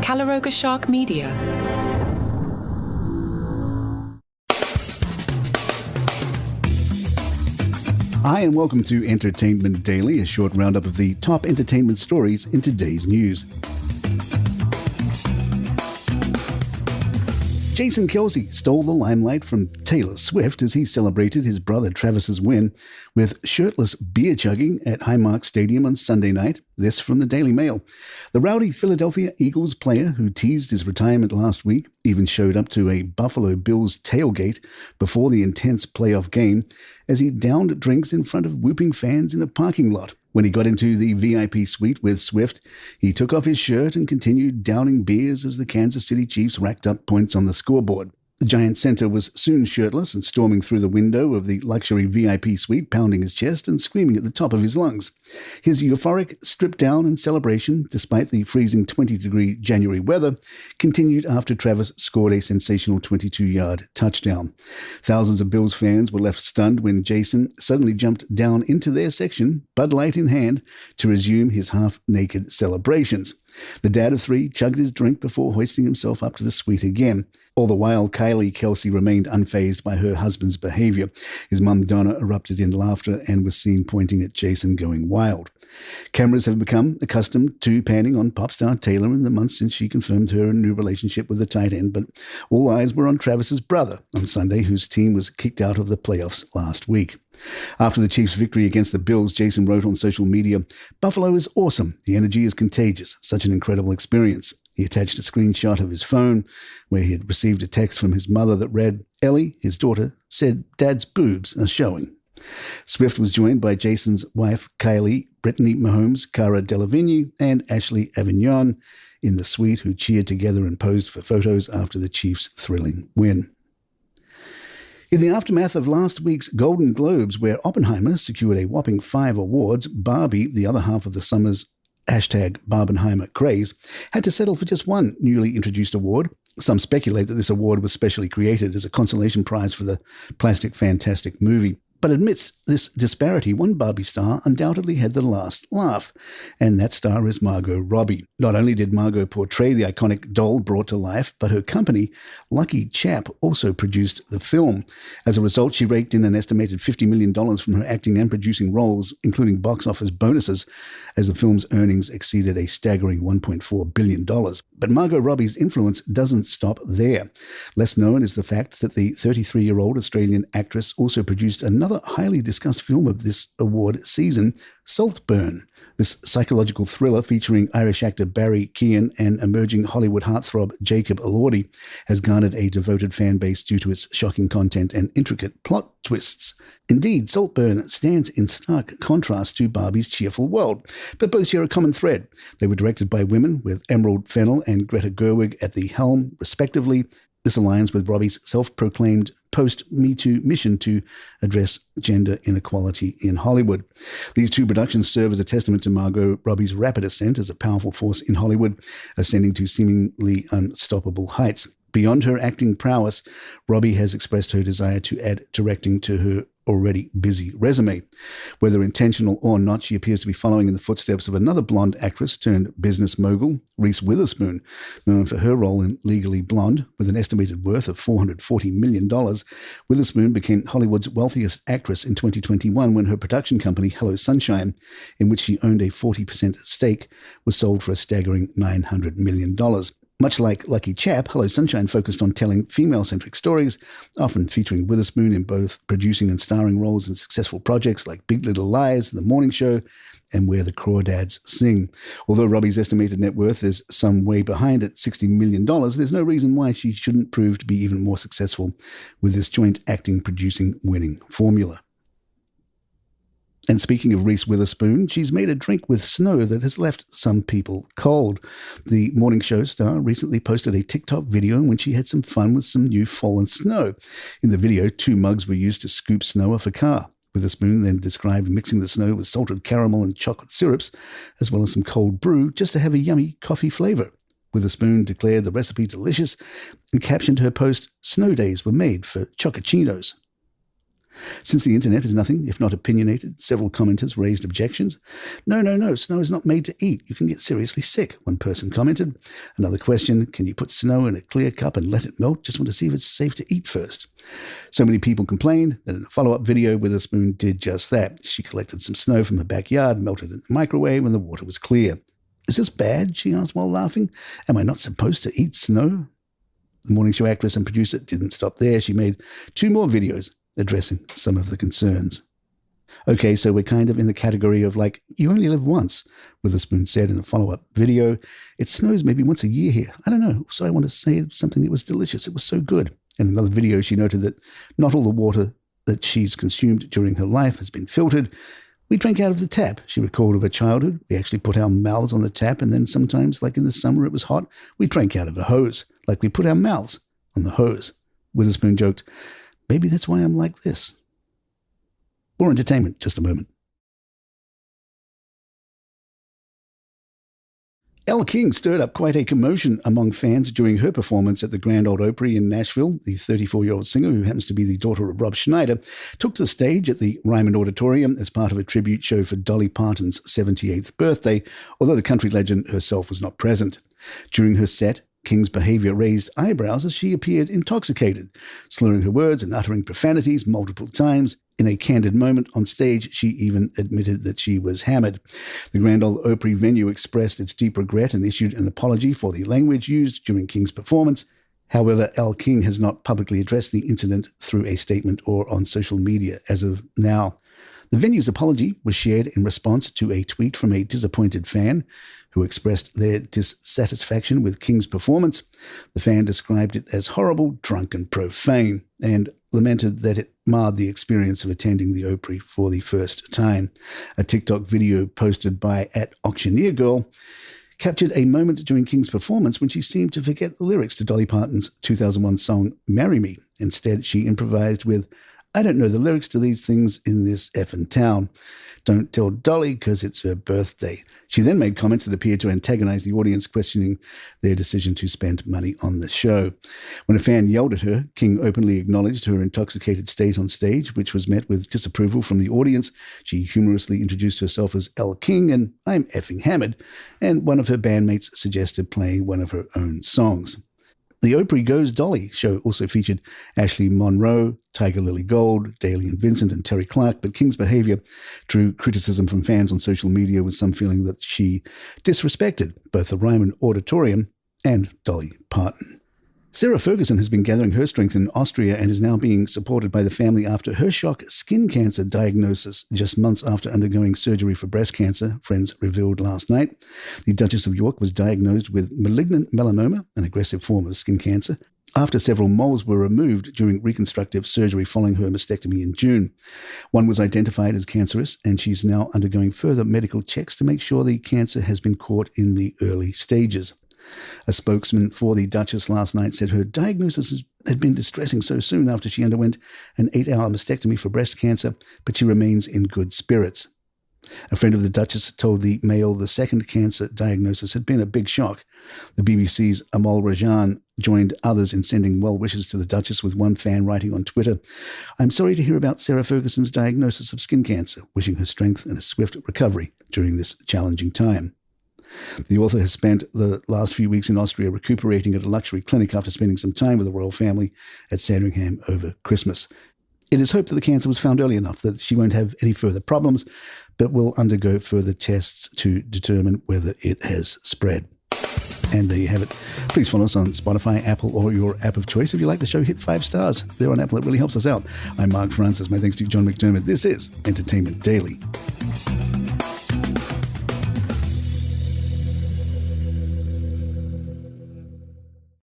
Calaroga Shark Media. Hi and welcome to Entertainment Daily, a short roundup of the top entertainment stories in today's news. Jason Kelce stole the limelight from Taylor Swift as he celebrated his brother Travis's win with Shirtless Beer-Chugging at Highmark Stadium on Sunday night. This from the Daily Mail. The rowdy Philadelphia Eagles player who teased his retirement last week even showed up to a Buffalo Bills tailgate before the intense playoff game as he downed drinks in front of whooping fans in a parking lot. When he got into the VIP suite with Swift, he took off his shirt and continued downing beers as the Kansas City Chiefs racked up points on the scoreboard. The Giant center was soon shirtless and storming through the window of the luxury VIP suite, pounding his chest and screaming at the top of his lungs. His euphoric strip down and celebration, despite the freezing 20-degree January weather, continued after Travis scored a sensational 22-yard touchdown. Thousands of Bills fans were left stunned when Jason suddenly jumped down into their section, Bud Light in hand, to resume his half-naked celebrations. The dad of three chugged his drink before hoisting himself up to the suite again. All the while, Kelce remained unfazed by her husband's behavior. His mum, Donna, erupted in laughter and was seen pointing at Jason going wild. Cameras have become accustomed to panning on pop star Taylor in the months since she confirmed her new relationship with the tight end, but all eyes were on Travis's brother on Sunday, whose team was kicked out of the playoffs last week. After the Chiefs' victory against the Bills, Jason wrote on social media, "Buffalo is awesome. The energy is contagious. Such an incredible experience." He attached a screenshot of his phone where he had received a text from his mother that read, "Elle, his daughter, said Dad's boobs are showing." Swift was joined by Jason's wife, Kylie, Brittany Mahomes, Cara Delevingne, and Ashley Avignon in the suite, who cheered together and posed for photos after the Chiefs' thrilling win. In the aftermath of last week's Golden Globes, where Oppenheimer secured a whopping 5 awards, Barbie, the other half of the summer's #Barbenheimer craze, had to settle for just one newly introduced award. Some speculate that this award was specially created as a consolation prize for the Plastic Fantastic movie. But amidst this disparity, one Barbie star undoubtedly had the last laugh, and that star is Margot Robbie. Not only did Margot portray the iconic doll brought to life, but her company, Lucky Chap, also produced the film. As a result, she raked in an estimated $50 million from her acting and producing roles, including box office bonuses, as the film's earnings exceeded a staggering $1.4 billion. But Margot Robbie's influence doesn't stop there. Less known is the fact that the 33-year-old Australian actress also produced another highly discussed film of this award season, Saltburn. This psychological thriller featuring Irish actor Barry Keoghan and emerging Hollywood heartthrob Jacob Elordi has garnered a devoted fan base due to its shocking content and intricate plot twists. Indeed, Saltburn stands in stark contrast to Barbie's cheerful world, but both share a common thread. They were directed by women, with Emerald Fennell and Greta Gerwig at the helm, respectively. This aligns with Robbie's self-proclaimed post-Me Too mission to address gender inequality in Hollywood. These two productions serve as a testament to Margot Robbie's rapid ascent as a powerful force in Hollywood, ascending to seemingly unstoppable heights. Beyond her acting prowess, Robbie has expressed her desire to add directing to her already busy resume. Whether intentional or not, she appears to be following in the footsteps of another blonde actress turned business mogul, Reese Witherspoon, known for her role in Legally Blonde. With an estimated worth of $440 million, Witherspoon became Hollywood's wealthiest actress in 2021 when her production company, Hello Sunshine, in which she owned a 40% stake, was sold for a staggering $900 million. Much like Lucky Chap, Hello Sunshine focused on telling female-centric stories, often featuring Witherspoon in both producing and starring roles in successful projects like Big Little Lies, The Morning Show, and Where the Crawdads Sing. Although Robbie's estimated net worth is some way behind at $60 million, there's no reason why she shouldn't prove to be even more successful with this joint acting, producing, winning formula. And speaking of Reese Witherspoon, she's made a drink with snow that has left some people cold. The morning show star recently posted a TikTok video in which she had some fun with some new fallen snow. In the video, 2 mugs were used to scoop snow off a car. Witherspoon then described mixing the snow with salted caramel and chocolate syrups, as well as some cold brew, just to have a yummy coffee flavor. Witherspoon declared the recipe delicious and captioned her post, "Snow days were made for chocochinos." Since the internet is nothing if not opinionated, several commenters raised objections. No, snow is not made to eat. You can get seriously sick, one person commented. Another question, can you put snow in a clear cup and let it melt? Just want to see if it's safe to eat first. So many people complained that in a follow-up video, Witherspoon did just that. She collected some snow from her backyard, melted it in the microwave when the water was clear. Is this bad? She asked while laughing. Am I not supposed to eat snow? The morning show actress and producer didn't stop there. She made 2 more videos addressing some of the concerns. Okay, so we're kind of in the category of like, you only live once, Witherspoon said in a follow-up video. It snows maybe once a year here. I don't know. So I want to say something that was delicious. It was so good. In another video, she noted that not all the water that she's consumed during her life has been filtered. We drank out of the tap, she recalled of her childhood. We actually put our mouths on the tap, and then sometimes, like in the summer it was hot, we drank out of a hose, like we put our mouths on the hose. Witherspoon joked, maybe that's why I'm like this. More entertainment, just a moment. Elle King stirred up quite a commotion among fans during her performance at the Grand Ole Opry in Nashville. The 34-year-old singer, who happens to be the daughter of Rob Schneider, took to the stage at the Ryman Auditorium as part of a tribute show for Dolly Parton's 78th birthday, although the country legend herself was not present. During her set, King's behavior raised eyebrows as she appeared intoxicated, slurring her words and uttering profanities multiple times. In a candid moment on stage, she even admitted that she was hammered. The Grand Ole Opry venue expressed its deep regret and issued an apology for the language used during King's performance. However, Elle King has not publicly addressed the incident through a statement or on social media as of now. The venue's apology was shared in response to a tweet from a disappointed fan who expressed their dissatisfaction with King's performance. The fan described it as horrible, drunk, and profane, and lamented that it marred the experience of attending the Opry for the first time. A TikTok video posted by @AuctioneerGirl captured a moment during King's performance when she seemed to forget the lyrics to Dolly Parton's 2001 song, Marry Me. Instead, she improvised with, I don't know the lyrics to these things in this effing town. Don't tell Dolly because it's her birthday. She then made comments that appeared to antagonize the audience, questioning their decision to spend money on the show. When a fan yelled at her, King openly acknowledged her intoxicated state on stage, which was met with disapproval from the audience. She humorously introduced herself as Elle King and I'm effing hammered, and one of her bandmates suggested playing one of her own songs. The Opry Goes Dolly show also featured Ashley Monroe, Tiger Lily Gold, Dalian Vincent, and Terry Clark, but King's behavior drew criticism from fans on social media, with some feeling that she disrespected both the Ryman Auditorium and Dolly Parton. Sarah Ferguson has been gathering her strength in Austria and is now being supported by the family after her shock skin cancer diagnosis just months after undergoing surgery for breast cancer, friends revealed last night. The Duchess of York was diagnosed with malignant melanoma, an aggressive form of skin cancer, after several moles were removed during reconstructive surgery following her mastectomy in June. One was identified as cancerous, and she's now undergoing further medical checks to make sure the cancer has been caught in the early stages. A spokesman for the Duchess last night said her diagnosis had been distressing so soon after she underwent an 8-hour mastectomy for breast cancer, but she remains in good spirits. A friend of the Duchess told the Mail the second cancer diagnosis had been a big shock. The BBC's Amal Rajan joined others in sending well wishes to the Duchess, with one fan writing on Twitter, I'm sorry to hear about Sarah Ferguson's diagnosis of skin cancer, wishing her strength and a swift recovery during this challenging time. The author has spent the last few weeks in Austria recuperating at a luxury clinic after spending some time with the royal family at Sandringham over Christmas. It is hoped that the cancer was found early enough that she won't have any further problems, but will undergo further tests to determine whether it has spread. And there you have it. Please follow us on Spotify, Apple, or your app of choice. If you like the show, hit 5 stars. There on Apple, it really helps us out. I'm Mark Francis. My thanks to John McDermott. This is Entertainment Daily.